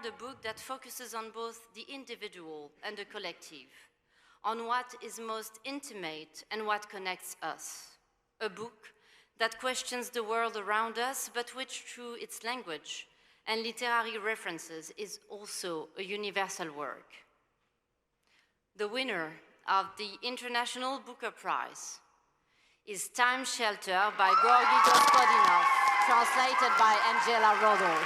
Award a book that focuses on both the individual and the collective, on what is most intimate and what connects us. A book that questions the world around us, but which, through its language and literary references, is also a universal work. The winner of the International Booker Prize is Time Shelter by Georgi Gospodinov, translated by Anджела Родел.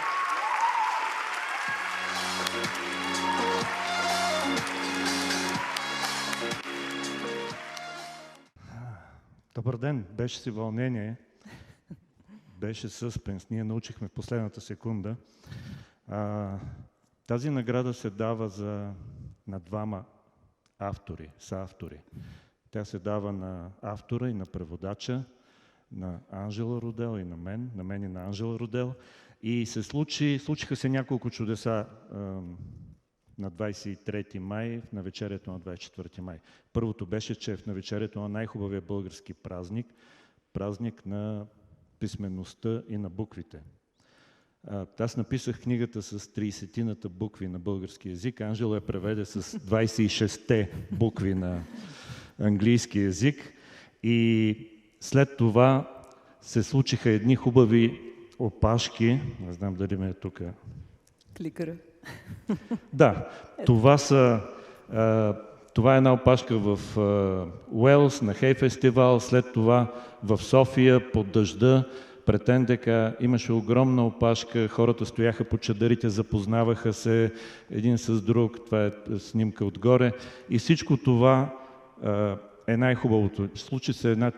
Добър ден, беше си вълнение, беше съспенс, ние научихме в последната секунда. Тази награда се дава на двама автори, съавтори. Тя се дава на автора и на преводача, на Анджела Родел и на мен и на Анджела Родел. И случиха се няколко чудеса на 23 май, в навечерието на 24 май. Първото беше, че в навечерието на най-хубавия български празник, празник на писмеността и на буквите. Аз написах книгата с 30-тината букви на български език, Анджела я преведе с 26-те букви на английски език и след това се случиха едни хубави опашки, не знам дали ме е тук. Кликъра. Да, това е една опашка в Уелс на Хей фестивал, след това в София под дъжда пред НДК имаше огромна опашка, хората стояха по чадърите, запознаваха се един с друг, това е снимка отгоре и всичко това е най-хубавото. Случи се една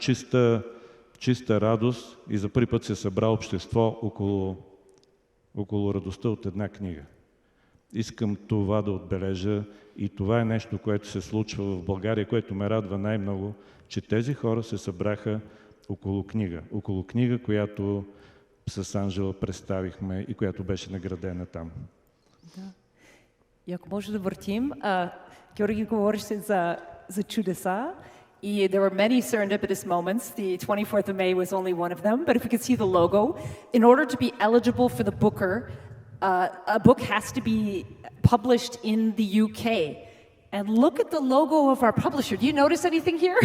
чиста радост и за първи път се събра общество около радостта от една книга. Искам това да отбележа и това е нещо, което се случва в България, което ме радва най-много, че тези хора се събраха около книга, която с Анджела представихме и която беше наградена там. Да. И ако може да въртим, Георги говореше за чудеса. There were many serendipitous moments. The 24th of May was only one of them. But if you could see the logo, in order to be eligible for the Booker, a book has to be published in the UK. And look at the logo of our publisher. Do you notice anything here?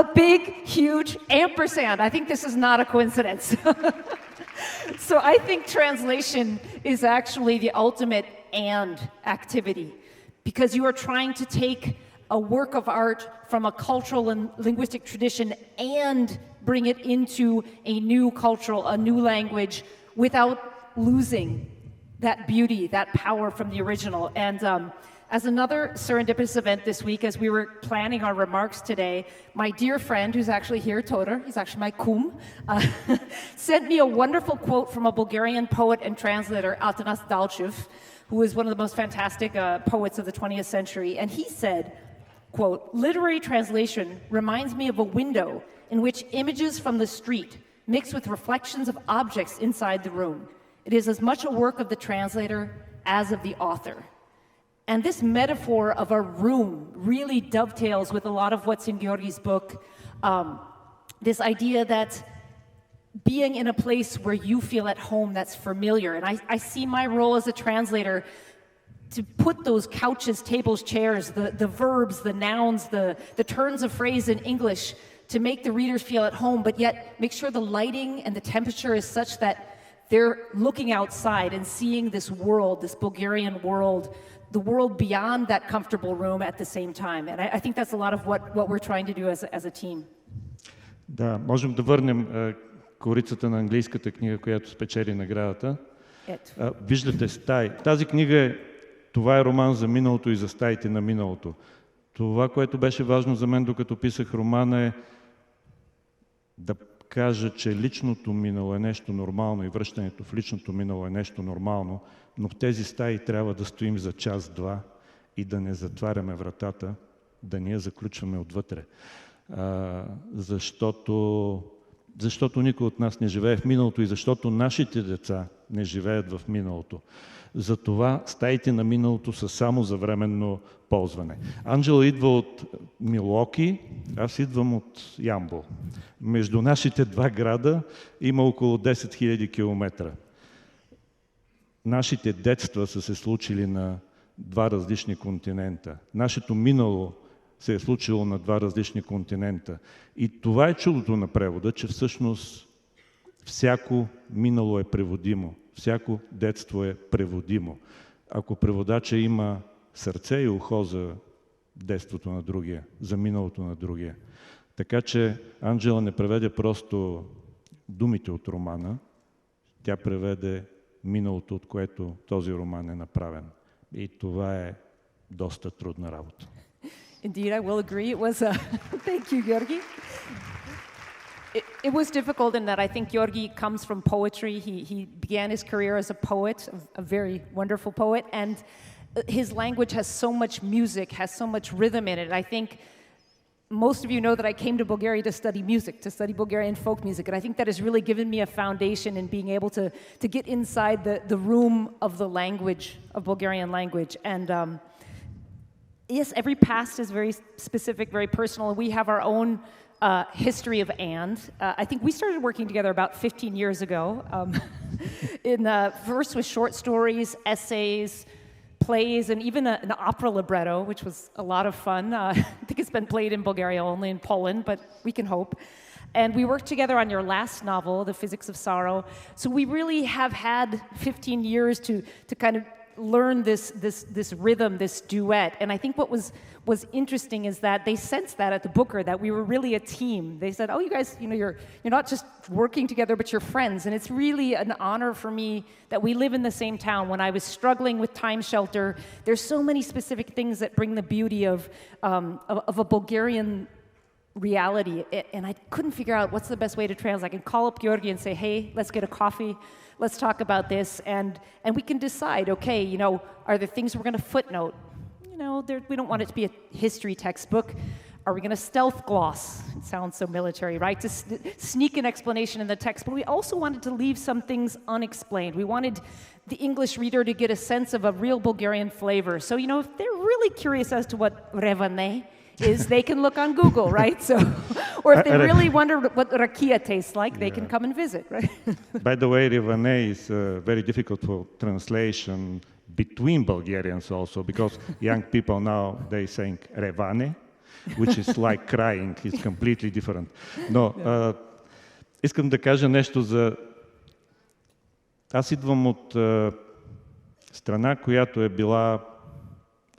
A big, huge ampersand. I think this is not a coincidence. So I think translation is actually the ultimate and activity, because you are trying to take a work of art from a cultural and linguistic tradition and bring it into a new cultural, a new language, without losing that beauty, that power from the original. And as another serendipitous event this week, as we were planning our remarks today, my dear friend, who's actually here, Todor, he's actually my kum, sent me a wonderful quote from a Bulgarian poet and translator, Atanas Dalchev, who is one of the most fantastic poets of the 20th century. And he said, quote, "Literary translation reminds me of a window in which images from the street mix with reflections of objects inside the room. It is as much a work of the translator as of the author." And this metaphor of a room really dovetails with a lot of what's in Georgi's book. This idea that being in a place where you feel at home, that's familiar. And I see my role as a translator to put those couches, tables, chairs, the verbs, the nouns, the turns of phrase in English to make the readers feel at home, but yet make sure the lighting and the temperature is such that they're looking outside and seeing this world, this Bulgarian world, the world beyond that comfortable room at the same time. And I think that's a lot of what we're trying to do as a team. Да, можем да върнем корицата на английската книга, която спечели наградата. Виждате стаи. Тази книга това е роман за миналото и за стаите на миналото. Това, което беше важно за мен, докато писах романа, е да кажа, че личното минало е нещо нормално и връщането в личното минало е нещо нормално, но в тези стаи трябва да стоим за час-два и да не затваряме вратата, да не я заключваме отвътре. Защото никой от нас не живее в миналото и защото нашите деца не живеят в миналото. Затова стаите на миналото са само за временно ползване. Анджела идва от Милуоки, аз идвам от Ямбол. Между нашите два града има около 10 000 километра. нашите детства са се случили на два различни континента. Нашето минало се е случило на два различни континента. И това е чудото на превода, че всъщност всяко минало е преводимо, всяко детство е преводимо. Ако преводача има сърце и ухо за детството на другия, за миналото на другия. Така че Анджела не преведе просто думите от романа, тя преведе миналото, от което този роман е направен. И това е доста трудна работа. Indeed, I will agree. It was thank you, Georgi. It was difficult in that I think Georgi comes from poetry. He began his career as a poet, a very wonderful poet, and his language has so much music, has so much rhythm in it. I think most of you know that I came to Bulgaria to study music, to study Bulgarian folk music, and I think that has really given me a foundation in being able to get inside the room of the language, of Bulgarian language. And yes, every past is very specific, very personal. We have our own history of and. I think we started working together about 15 years ago. First with short stories, essays, plays, and even an opera libretto, which was a lot of fun. I think it's been played in Bulgaria only, in Poland, but we can hope. And we worked together on your last novel, The Physics of Sorrow. So we really have had 15 years to kind of learn this rhythm, this duet. And I think what was interesting is that they sensed that at the Bukър, that we were really a team. They said, oh, you guys, you're not just working together, but you're friends. And it's really an honor for me that we live in the same town. When I was struggling with time shelter, there's so many specific things that bring the beauty of a Bulgarian reality. And I couldn't figure out what's the best way to translate. I can call up Georgi and say, hey, let's get a coffee. Let's talk about this, and we can decide, okay, are there things we're going to footnote? We don't want it to be a history textbook. Are we going to stealth gloss? It sounds so military, right? To sneak an explanation in the text, but we also wanted to leave some things unexplained. We wanted the English reader to get a sense of a real Bulgarian flavor. So, if they're really curious as to what revane is, they can look on Google, right? So, or if they really wonder what rakia tastes like, they can come and visit, right? By the way, revane is very difficult for translation between Bulgarians also, because young people now, they think revane, which is like crying. It's completely different. Но искам да кажа нещо за... Аз идвам от страна, която е била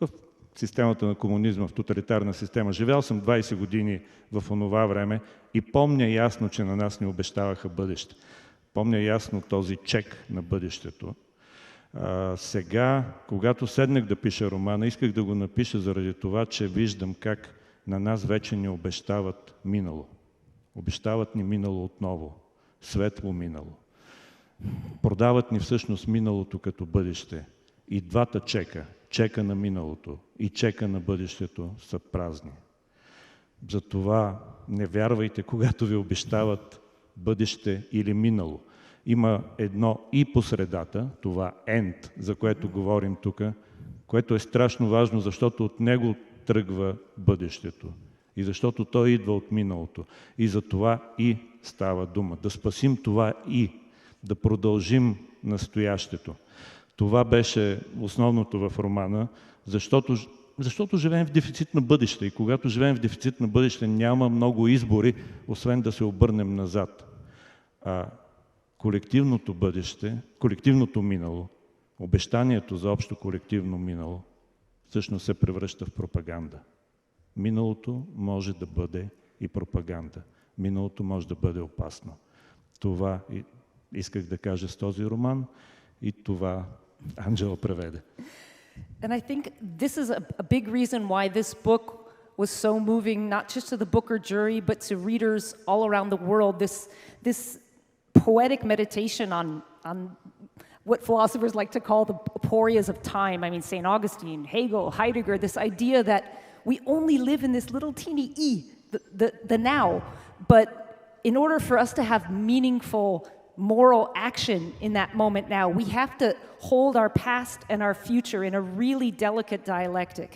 в системата на комунизма, в тоталитарна система. Живял съм 20 години в онова време и помня ясно, че на нас ни обещаваха бъдеще. Помня ясно този чек на бъдещето. Сега, когато седнах да пиша романа, исках да го напиша заради това, че виждам как на нас вече ни обещават минало. Обещават ни минало отново, светло минало. Продават ни всъщност миналото като бъдеще. И двата чека, чека на миналото и чека на бъдещето, са празни. Затова не вярвайте, когато ви обещават бъдеще или минало. Има едно и по средата, това end, за което говорим тук, което е страшно важно, защото от него тръгва бъдещето. И защото той идва от миналото. И за това и става дума. Да спасим това и да продължим настоящето. Това беше основното в романа, защото живеем в дефицит на бъдеще. И когато живеем в дефицит на бъдеще, няма много избори, освен да се обърнем назад. Колективното бъдеще, колективното минало, обещанието за общо колективно минало, всъщност се превръща в пропаганда. Миналото може да бъде и пропаганда. Миналото може да бъде опасно. Това исках да кажа с този роман и това Анджела преведе. And I think this is a big reason why this book was so moving, not just to the Bukъr jury, but to readers all around the world. This poetic meditation on what philosophers like to call the aporias of time. I mean, St. Augustine, Hegel, Heidegger, this idea that we only live in this little teeny the now. But in order for us to have meaningful moral action in that moment now, we have to hold our past and our future in a really delicate dialectic.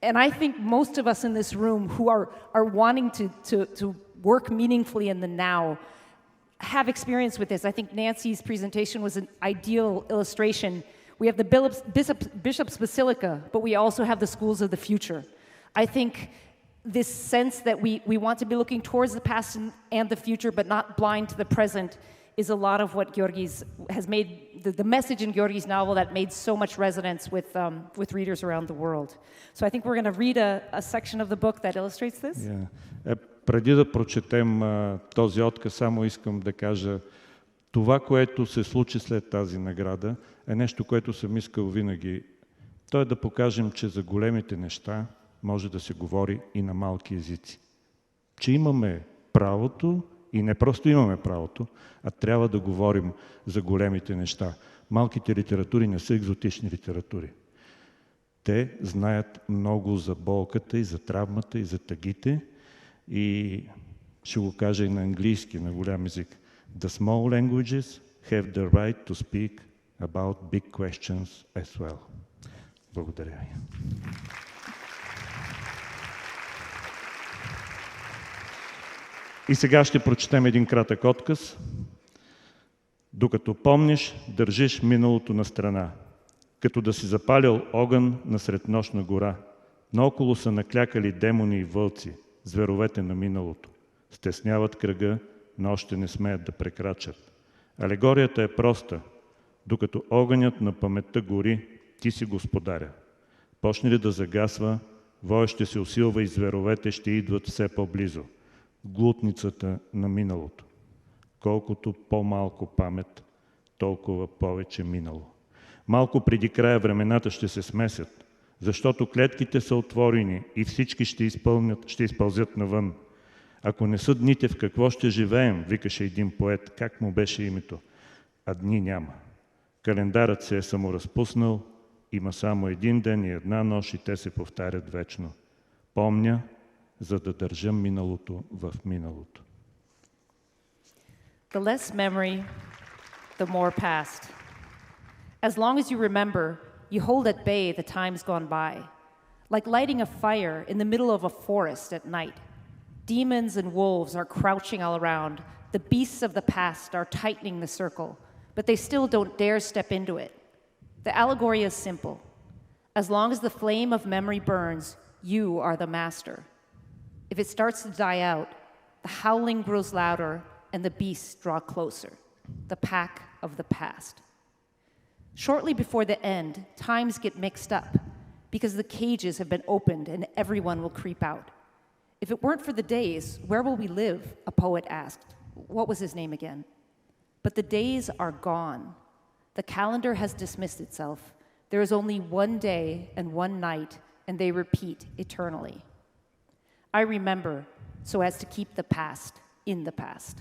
And I think most of us in this room who are wanting to work meaningfully in the now have experience with this. I think Nancy's presentation was an ideal illustration. We have the Bishop's Basilica, but we also have the schools of the future. I think this sense that we want to be looking towards the past and the future, but not blind to the present, is a lot of what Georgi's has made, the message in Georgi's novel that made so much resonance with readers around the world. So I think we're going to read a section of the book that illustrates this. Yeah. Преди да прочетем този отказ, само искам да кажа, това, което се случи след тази награда, е нещо, което съм искал винаги. То е да покажем, че за големите неща може да се говори и на малки езици. Че имаме правото, и не просто имаме правото, а трябва да говорим за големите неща. Малките литератури не са екзотични литератури. Те знаят много за болката и за травмата и за тъгите, и ще го кажа и на английски, на голям език. The small languages have the right to speak about big questions as well. Благодаря ви. И сега ще прочетем един кратък отказ. Докато помниш, държиш миналото на страна, като да си запалил огън насред нощна гора. Наоколо са наклякали демони и вълци, зверовете на миналото. Стесняват кръга, но още не смеят да прекрачат. Алегорията е проста. Докато огънят на паметта гори, ти си господаря. Почне ли да загасва, воя ще се усилва и зверовете ще идват все по-близо. Глутницата на миналото. Колкото по-малко памет, толкова повече минало. Малко преди края времената ще се смесят, защото клетките са отворени и всички ще изпълзят навън. Ако не са дните, в какво ще живеем, викаше един поет, как му беше името, а дни няма. Календарът се е саморазпуснал, има само един ден и една нощ и те се повтарят вечно. Помня, за да държа миналото в миналото. The less memory, the more past. As long as you remember, you hold at bay the times gone by, like lighting a fire in the middle of a forest at night. Demons and wolves are crouching all around. The beasts of the past are tightening the circle, but they still don't dare step into it. The allegory is simple. As long as the flame of memory burns, you are the master. If it starts to die out, the howling grows louder and the beasts draw closer, the pack of the past. Shortly before the end, times get mixed up because the cages have been opened and everyone will creep out. If it weren't for the days, where will we live? A poet asked. What was his name again? But the days are gone. The calendar has dismissed itself. There is only one day and one night, and they repeat eternally. I remember so as to keep the past in the past.